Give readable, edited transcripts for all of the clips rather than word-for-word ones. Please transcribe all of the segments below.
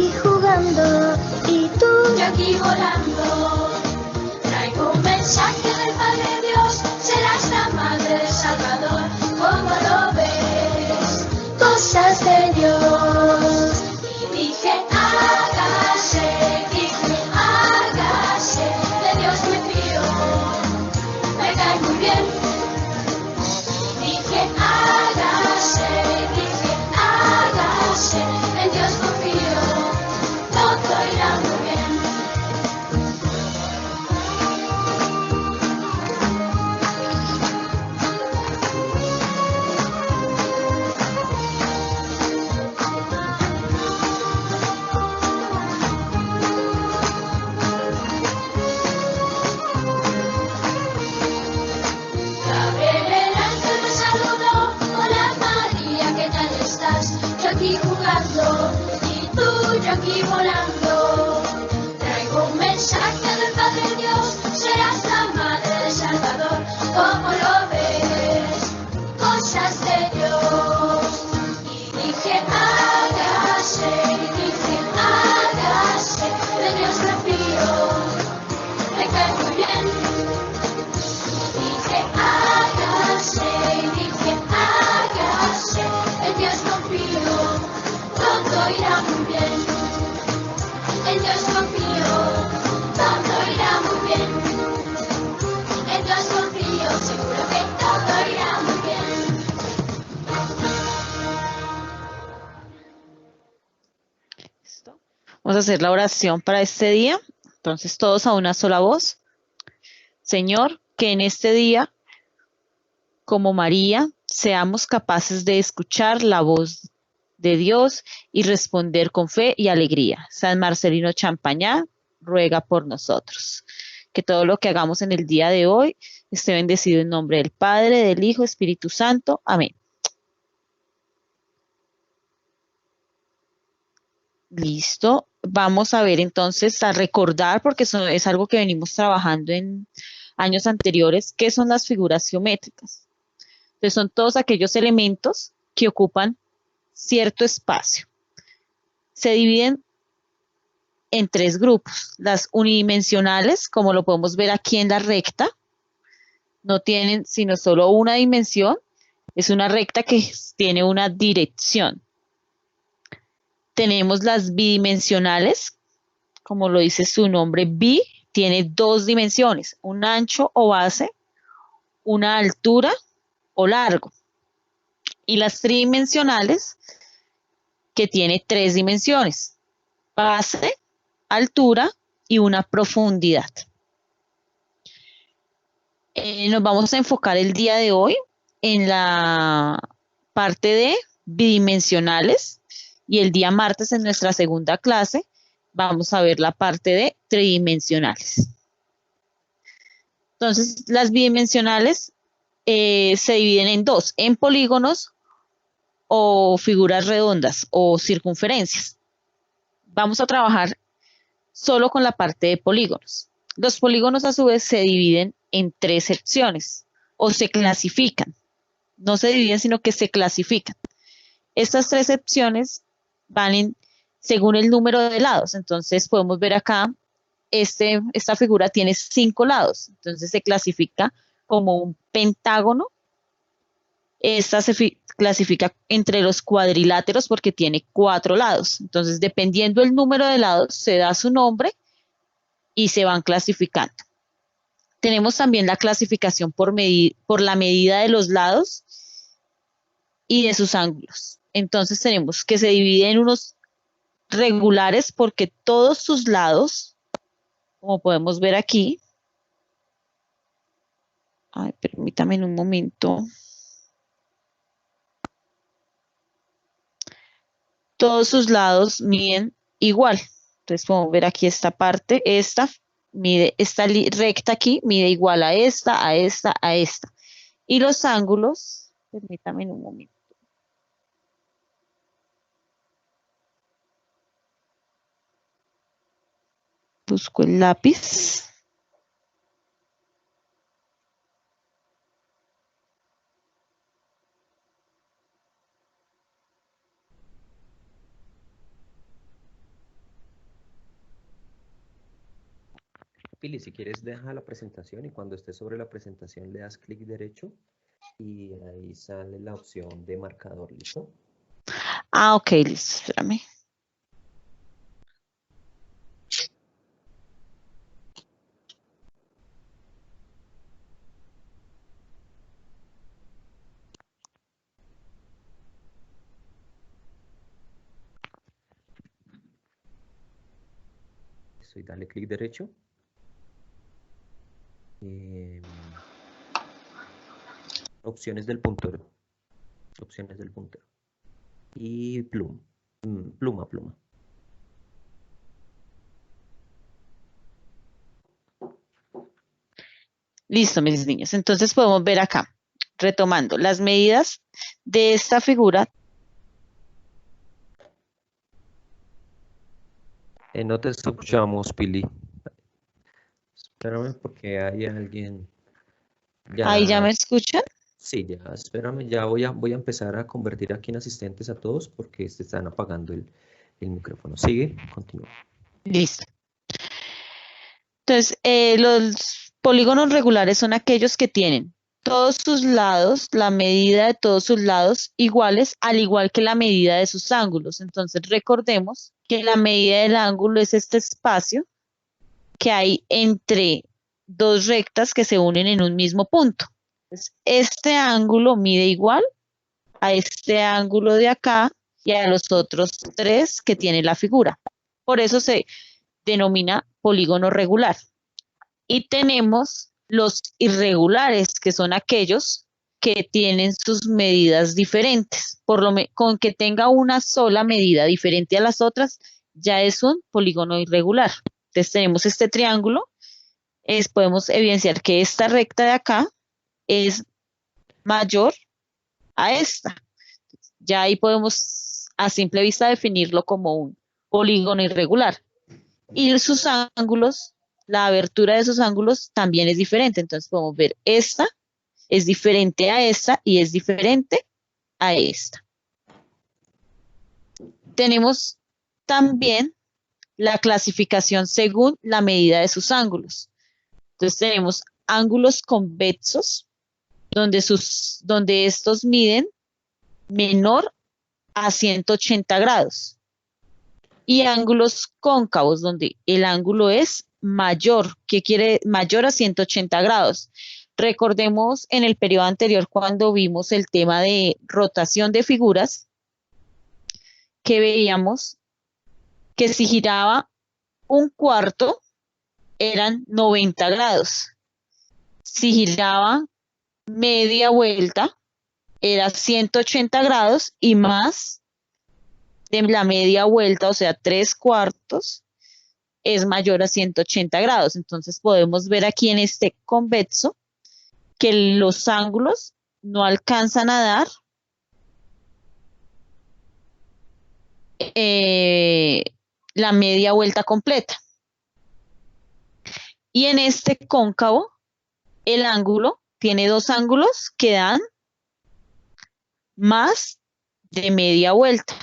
aquí jugando y tú, yo aquí volando. Traigo un mensaje del Padre Dios, serás la madre del Salvador. ¿Cómo lo ves? cosas de Dios. Y dije, hágase, de Dios me fío, me cae muy bien. Dije, hágase, en Dios confío, todo irá muy bien. Gabriel el ángel me saludó, hola María, ¿qué tal estás? Yo aquí jugando y tú, yo aquí volando. Traigo un mensaje del Padre Dios, serás la madre del Salvador. ¿Cómo lo ves? Cosas de Dios. Y dije, hágase, de Dios me fío, me cae muy bien. Dije, hágase, en Dios confío, todo irá muy bien. En Dios confío, todo irá muy bien. En Dios confío, seguro que todo irá muy bien. ¿Listo? Vamos a hacer la oración para este día. Entonces, todos a una sola voz. Señor, que en este día, como María, seamos capaces de escuchar la voz de Dios y responder con fe y alegría. San Marcelino Champañá ruega por nosotros. Que todo lo que hagamos en el día de hoy esté bendecido en nombre del Padre, del Hijo, Espíritu Santo. Amén. Listo. Vamos a ver entonces, a recordar, porque eso es algo que venimos trabajando en años anteriores, qué son las figuras geométricas. Entonces, son todos aquellos elementos que ocupan cierto espacio. Se dividen en tres grupos. Las unidimensionales, como lo podemos ver aquí en la recta, no tienen sino solo una dimensión. Es una recta que tiene una dirección. Tenemos las bidimensionales, como lo dice su nombre, bi, tiene dos dimensiones, un ancho o base, una altura o largo. Y las tridimensionales, que tiene tres dimensiones, base, altura y una profundidad. Nos vamos a enfocar el día de hoy en la parte de bidimensionales y el día martes en nuestra segunda clase vamos a ver la parte de tridimensionales. Entonces, las bidimensionales se dividen en dos, en polígonos o figuras redondas o circunferencias. Vamos a trabajar solo con la parte de polígonos. Los polígonos a su vez se dividen en tres secciones o se clasifican. No se dividen, sino que se clasifican. Estas tres secciones van según el número de lados. Entonces podemos ver acá, esta figura tiene 5 lados. Entonces se clasifica como un pentágono. Esta se clasifica entre los cuadriláteros porque tiene 4 lados. Entonces, dependiendo del número de lados, se da su nombre y se van clasificando. Tenemos también la clasificación por la medida de los lados y de sus ángulos. Entonces tenemos que se divide en unos regulares porque todos sus lados, como podemos ver aquí, permítame un momento, todos sus lados miden igual. Entonces podemos ver aquí esta parte, esta recta aquí mide igual a esta, a esta, a esta. Y los ángulos, permítame un momento. Busco el lápiz. Pili, si quieres deja la presentación y cuando estés sobre la presentación le das clic derecho y ahí sale la opción de marcador, ¿listo? Ah, ok, listo, espérame. Listo, y dale clic derecho. Opciones del puntero. Opciones del puntero. Y pluma. Pluma. Listo, mis niños. Entonces podemos ver acá, retomando, las medidas de esta figura. No te escuchamos, Pili. Espérame porque hay alguien. Ahí ya Ya, me escuchan. sí, ya, espérame, ya voy a empezar a convertir aquí en asistentes a todos porque se están apagando el micrófono. Sigue, continúa. Listo. Entonces, los polígonos regulares son aquellos que tienen todos sus lados, la medida de todos sus lados iguales, al igual que la medida de sus ángulos. Entonces, recordemos que la medida del ángulo es este espacio que hay entre dos rectas que se unen en un mismo punto. Entonces, este ángulo mide igual a este ángulo de acá y a los otros tres que tiene la figura. Por eso se denomina polígono regular. Y tenemos los irregulares, que son aquellos que tienen sus medidas diferentes. Con que tenga una sola medida diferente a las otras, ya es un polígono irregular. Entonces tenemos este triángulo, podemos evidenciar que esta recta de acá es mayor a esta. Ya ahí podemos a simple vista definirlo como un polígono irregular. Y sus ángulos, la abertura de esos ángulos también es diferente. Entonces podemos ver esta es diferente a esta y es diferente a esta. Tenemos también la clasificación según la medida de sus ángulos. Entonces tenemos ángulos convexos, donde estos miden menor a 180 grados. Y ángulos cóncavos, donde el ángulo es mayor, que quiere mayor a 180 grados. Recordemos en el periodo anterior cuando vimos el tema de rotación de figuras, que veíamos que si giraba un cuarto eran 90 grados. Si giraba media vuelta era 180 grados y más de la media vuelta, o sea, 3/4, es mayor a 180 grados. Entonces podemos ver aquí en este convexo que los ángulos no alcanzan a dar la media vuelta completa. Y en este cóncavo, el ángulo tiene dos ángulos que dan más de media vuelta.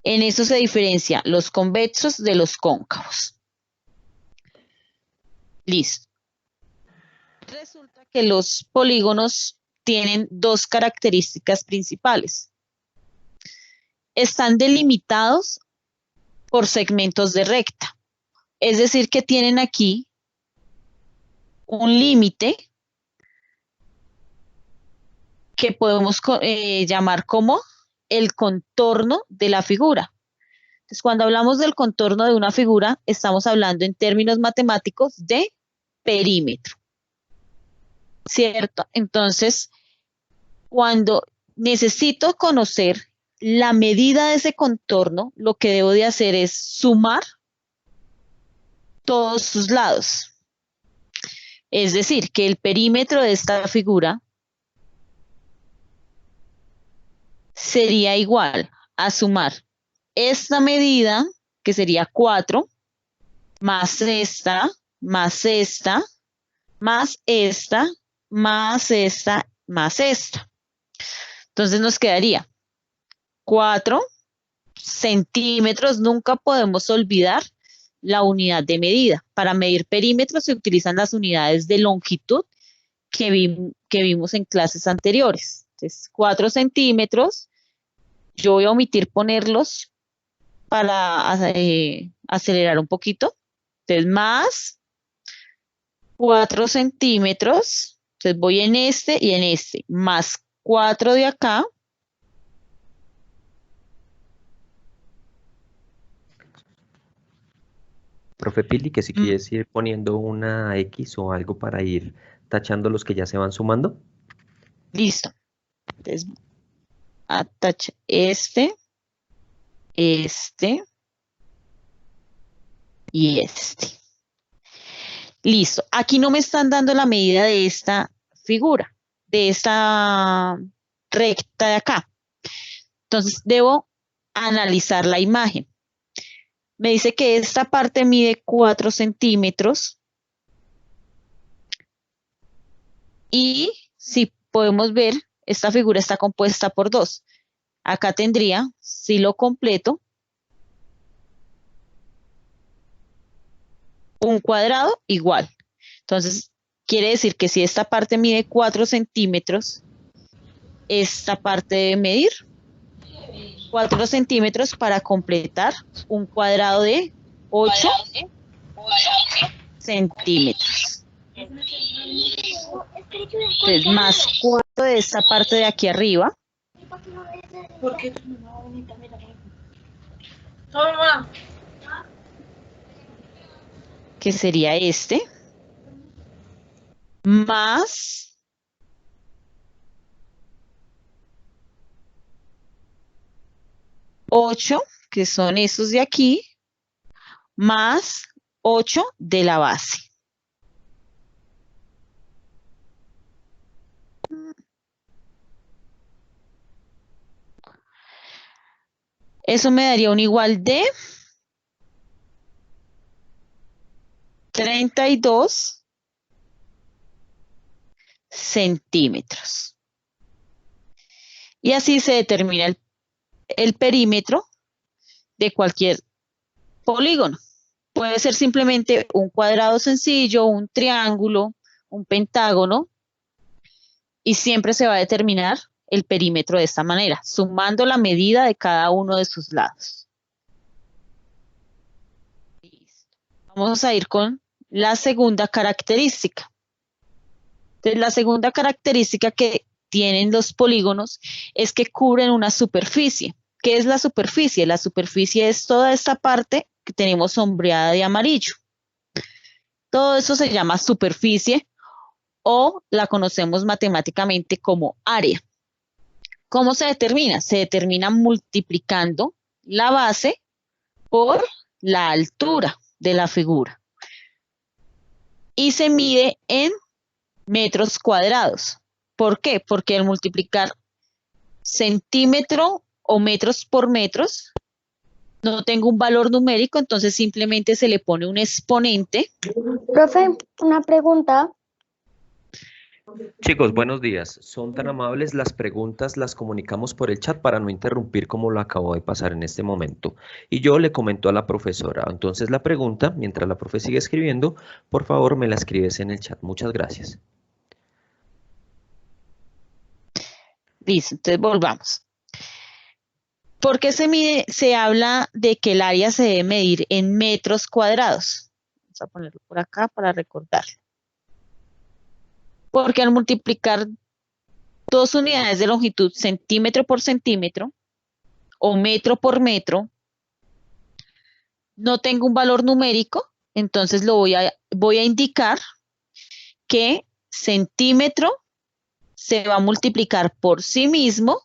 En eso se diferencia los convexos de los cóncavos. Listo. Resulta que los polígonos tienen dos características principales. Están delimitados por segmentos de recta. Es decir, que tienen aquí un límite que podemos llamar como el contorno de la figura. Entonces, cuando hablamos del contorno de una figura, estamos hablando en términos matemáticos de perímetro. ¿Cierto? Entonces, cuando necesito conocer la medida de ese contorno, lo que debo de hacer es sumar todos sus lados. Es decir, que el perímetro de esta figura sería igual a sumar esta medida, que sería 4, más esta, más esta, más esta, más esta, más esta. Entonces nos quedaría 4 centímetros. Nunca podemos olvidar la unidad de medida. Para medir perímetros se utilizan las unidades de longitud que vimos en clases anteriores. Entonces, 4 centímetros. Yo voy a omitir ponerlos para acelerar un poquito. Entonces, más 4 centímetros. Entonces, voy en este y en este. Más 4 de acá. Profe Pili, que si quieres ir poniendo una X o algo para ir tachando los que ya se van sumando. Listo. Entonces, atache este y este. Listo. Aquí no me están dando la medida de esta figura, de esta recta de acá. Entonces, debo analizar la imagen. Me dice que esta parte mide 4 centímetros. Y si podemos ver, esta figura está compuesta por 2. Acá tendría, si lo completo, un cuadrado igual. Entonces, quiere decir que si esta parte mide 4 centímetros, esta parte debe medir 4 centímetros para completar un cuadrado de 8 centímetros. Entonces, más 4 de esta parte de aquí arriba. Que sería este. Más 8, que son esos de aquí, más 8 de la base. Eso me daría un igual de 32 centímetros. Y así se determina el perímetro de cualquier polígono. Puede ser simplemente un cuadrado sencillo, un triángulo, un pentágono, y siempre se va a determinar el perímetro de esta manera, sumando la medida de cada uno de sus lados. Vamos a ir con la segunda característica. Entonces, la segunda característica que tienen los polígonos es que cubren una superficie. ¿Qué es la superficie? La superficie es toda esta parte que tenemos sombreada de amarillo. Todo eso se llama superficie o la conocemos matemáticamente como área. ¿Cómo se determina? Se determina multiplicando la base por la altura de la figura. Y se mide en metros cuadrados. ¿Por qué? Porque al multiplicar centímetro o metros por metros, no tengo un valor numérico, entonces simplemente se le pone un exponente. Profe, una pregunta. Chicos, buenos días. Son tan amables, las preguntas las comunicamos por el chat para no interrumpir como lo acabo de pasar en este momento. Y yo le comento a la profesora. Entonces la pregunta, mientras la profe sigue escribiendo, por favor me la escribes en el chat. Muchas gracias. Listo, entonces volvamos. ¿Por qué se habla de que el área se debe medir en metros cuadrados? Vamos a ponerlo por acá para recordarlo. Porque al multiplicar 2 unidades de longitud, centímetro por centímetro o metro por metro, no tengo un valor numérico, entonces lo voy a indicar que centímetro se va a multiplicar por sí mismo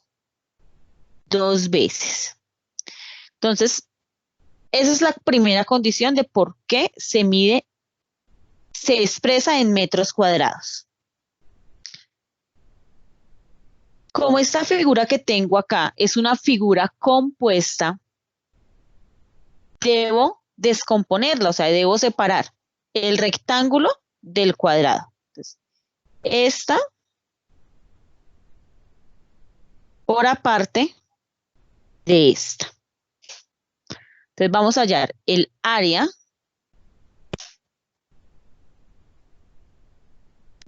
2 veces. Entonces, esa es la primera condición de por qué se expresa en metros cuadrados. Como esta figura que tengo acá es una figura compuesta, debo descomponerla, o sea, debo separar el rectángulo del cuadrado. Entonces, esta por aparte de esta. Entonces vamos a hallar el área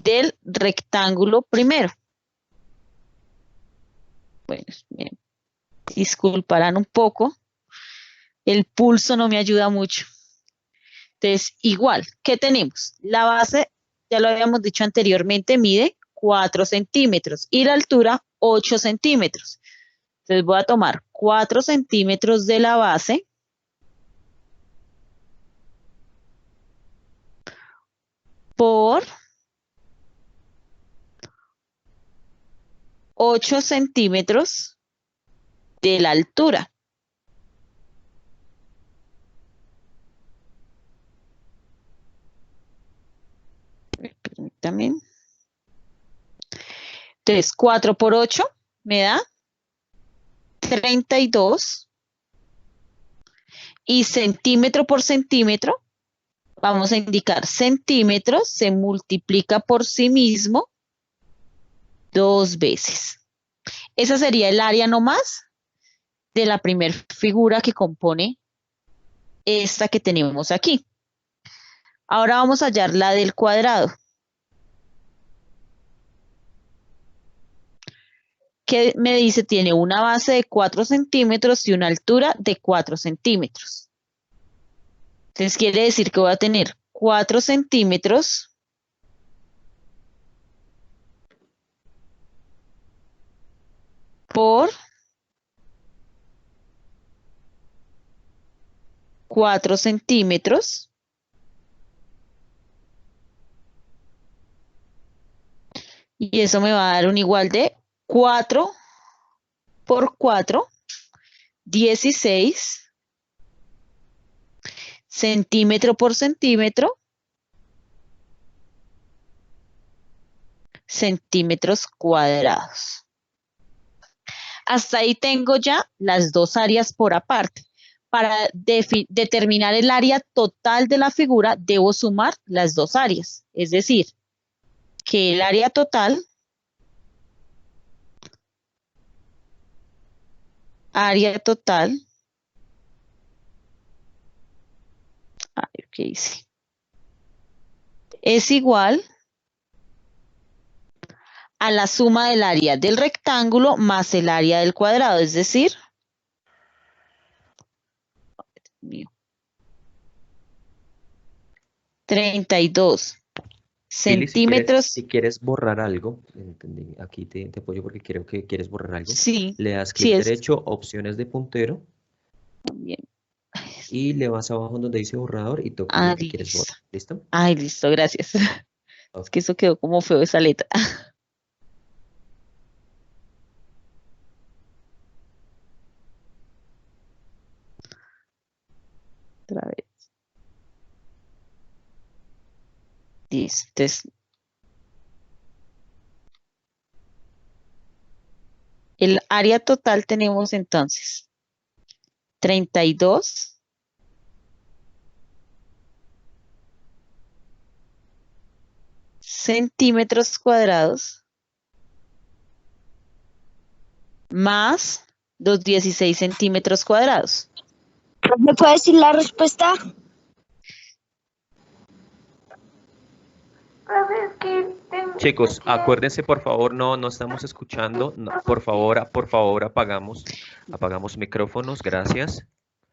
del rectángulo primero. Bueno, me disculparán un poco, el pulso no me ayuda mucho. Entonces, igual, ¿qué tenemos? La base, ya lo habíamos dicho anteriormente, mide 4 centímetros y la altura 8 centímetros. Entonces voy a tomar 4 centímetros de la base por 8 centímetros de la altura. Permítame. Entonces, 4 por 8 me da 32. Y centímetro por centímetro, vamos a indicar centímetros, se multiplica por sí mismo 2 veces. Esa sería el área nomás de la primera figura que compone esta que tenemos aquí. Ahora vamos a hallar la del cuadrado. ¿Qué me dice? Tiene una base de 4 centímetros y una altura de 4 centímetros. Entonces quiere decir que voy a tener 4 centímetros por 4 centímetros y eso me va a dar un igual de 4 por 4, 16 centímetro por centímetro, centímetros cuadrados. Hasta ahí tengo ya las dos áreas por aparte. Para determinar el área total de la figura, debo sumar las dos áreas. Es decir, que el área total, a ver qué dice, es igual a la suma del área del rectángulo más el área del cuadrado, es decir, 32 Pili, centímetros. si quieres borrar algo, aquí te apoyo porque creo que quieres borrar algo. Sí, Le das sí clic es. derecho, opciones de puntero, Bien. y le vas abajo donde dice borrador y toca Ah, lo que quieres listo. borrar. ¿Listo? Ay, listo, gracias. Es que eso quedó como feo esa letra. Otra vez. Listo. Entonces, el área total tenemos entonces 32 centímetros cuadrados más los 16 centímetros cuadrados. ¿Me puede decir la respuesta? Chicos, acuérdense, por favor, no estamos escuchando. No, por favor, apagamos micrófonos, gracias.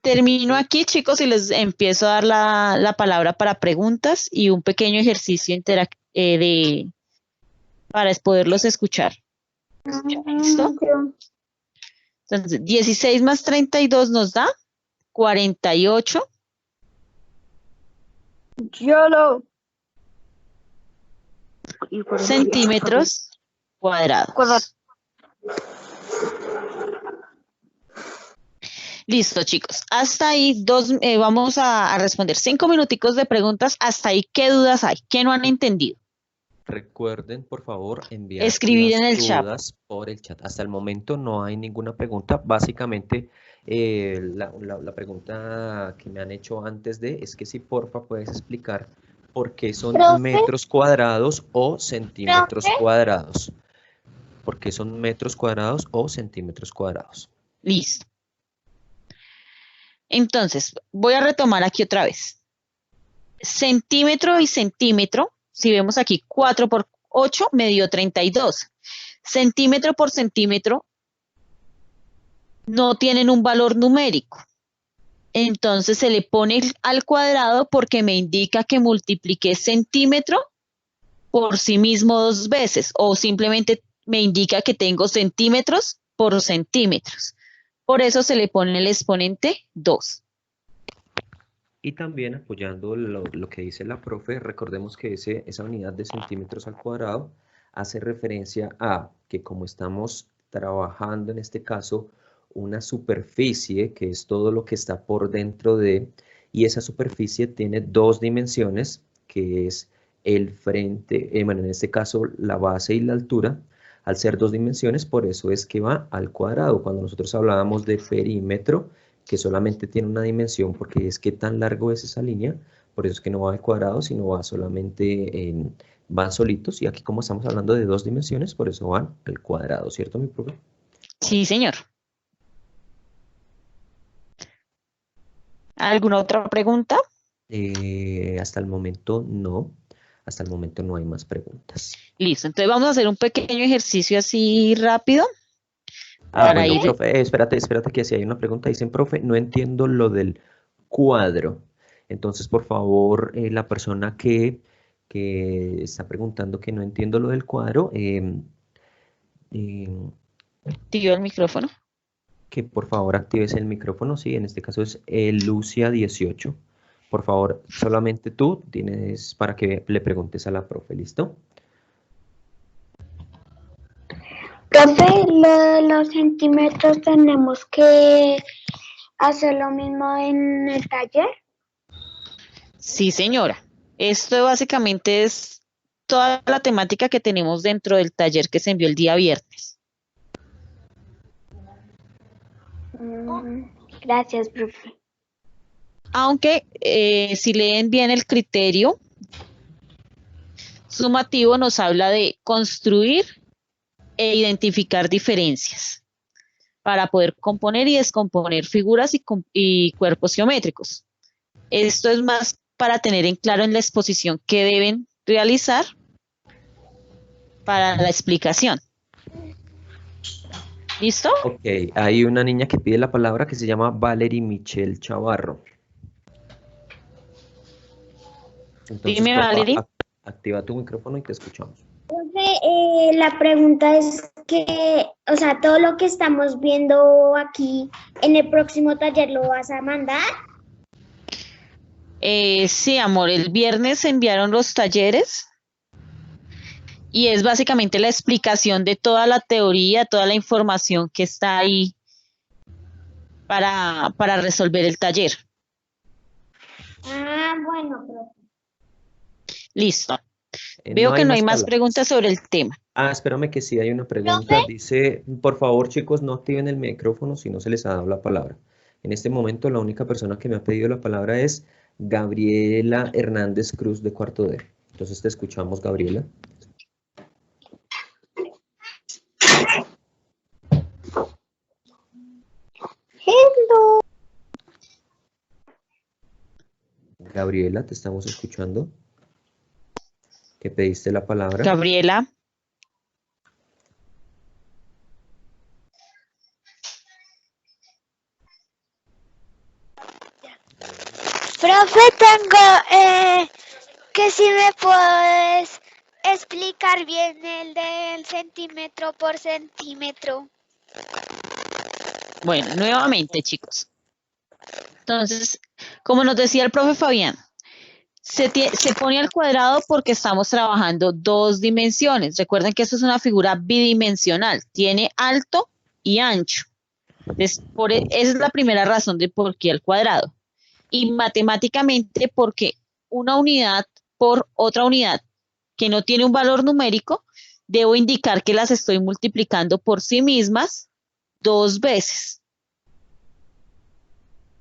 Termino aquí, chicos, y les empiezo a dar la palabra para preguntas y un pequeño ejercicio para poderlos escuchar. ¿Listo? Entonces, 16 más 32 nos da 48 centímetros cuadrados. Listo, chicos. Hasta ahí vamos a responder 5 minuticos de preguntas. Hasta ahí, ¿qué dudas hay? ¿Qué no han entendido? Recuerden, por favor, enviar Escribir en el las chat. dudas por el chat. Hasta el momento no hay ninguna pregunta. Básicamente, la pregunta que me han hecho antes es que si porfa puedes explicar por qué son metros cuadrados o centímetros cuadrados. ¿Por qué son metros cuadrados o centímetros cuadrados? Listo. Entonces, voy a retomar aquí otra vez. Centímetro y centímetro, si vemos aquí 4 por 8 me dio 32. Centímetro por centímetro no tienen un valor numérico. Entonces se le pone al cuadrado porque me indica que multipliqué centímetro por sí mismo 2 veces, o simplemente me indica que tengo centímetros por centímetros. Por eso se le pone el exponente 2. Y también apoyando lo que dice la profe, recordemos que esa unidad de centímetros al cuadrado hace referencia a que como estamos trabajando en este caso una superficie, que es todo lo que está por dentro de, y esa superficie tiene dos dimensiones, que es el frente, bueno, en este caso la base y la altura. Al ser dos dimensiones, por eso es que va al cuadrado. Cuando nosotros hablábamos de perímetro, que solamente tiene una dimensión, porque es que tan largo es esa línea, por eso es que no va al cuadrado, sino va solamente van solitos, y aquí como estamos hablando de dos dimensiones, por eso van al cuadrado, ¿cierto, mi profe? Sí, señor. ¿Alguna otra pregunta? Hasta el momento no. Hasta el momento no hay más preguntas. Listo, entonces vamos a hacer un pequeño ejercicio así rápido. Bueno, Para ir... profe, espérate que si hay una pregunta, dicen, profe, no entiendo lo del cuadro. Entonces, por favor, la persona que está preguntando que no entiendo lo del cuadro, Activó el micrófono. que por favor actives el micrófono, sí, en este caso es Lucia 18. Por favor, solamente tú tienes para que le preguntes a la profe, ¿listo? Profe, lo de los centímetros tenemos que hacer lo mismo en el taller. Sí, señora. Esto básicamente es toda la temática que tenemos dentro del taller que se envió el día viernes. Gracias, profe. Aunque si leen bien el criterio sumativo nos habla de construir e identificar diferencias para poder componer y descomponer figuras y cuerpos geométricos. Esto es más para tener en claro en la exposición que deben realizar para la explicación. ¿Listo? Ok, hay una niña que pide la palabra que se llama Valerie Michelle Chavarro. Entonces, Dime, por favor, Valerie. activa tu micrófono y te escuchamos. Profe, la pregunta es que, o sea, todo lo que estamos viendo aquí en el próximo taller lo vas a mandar. Sí, amor, el viernes se enviaron los talleres y es básicamente la explicación de toda la teoría, toda la información que está ahí para resolver el taller. Ah, bueno, profe. Listo. Veo que no hay más preguntas sobre el tema. Espérame que sí hay una pregunta. ¿Profe? Dice, por favor, chicos, no activen el micrófono si no se les ha dado la palabra. En este momento, la única persona que me ha pedido la palabra es Gabriela Hernández Cruz de cuarto D. Entonces te escuchamos, Gabriela. Hello. Gabriela, te estamos escuchando. ¿Que pediste la palabra? Gabriela. Profe, tengo que si me puedes explicar bien el del centímetro por centímetro. Bueno, nuevamente, chicos. Entonces, como nos decía el profe Fabián, se pone al cuadrado porque estamos trabajando dos dimensiones. Recuerden que esto es una figura bidimensional, tiene alto y ancho. Entonces, esa es la primera razón de por qué al cuadrado. Y matemáticamente porque una unidad por otra unidad que no tiene un valor numérico, debo indicar que las estoy multiplicando por sí mismas 2 veces.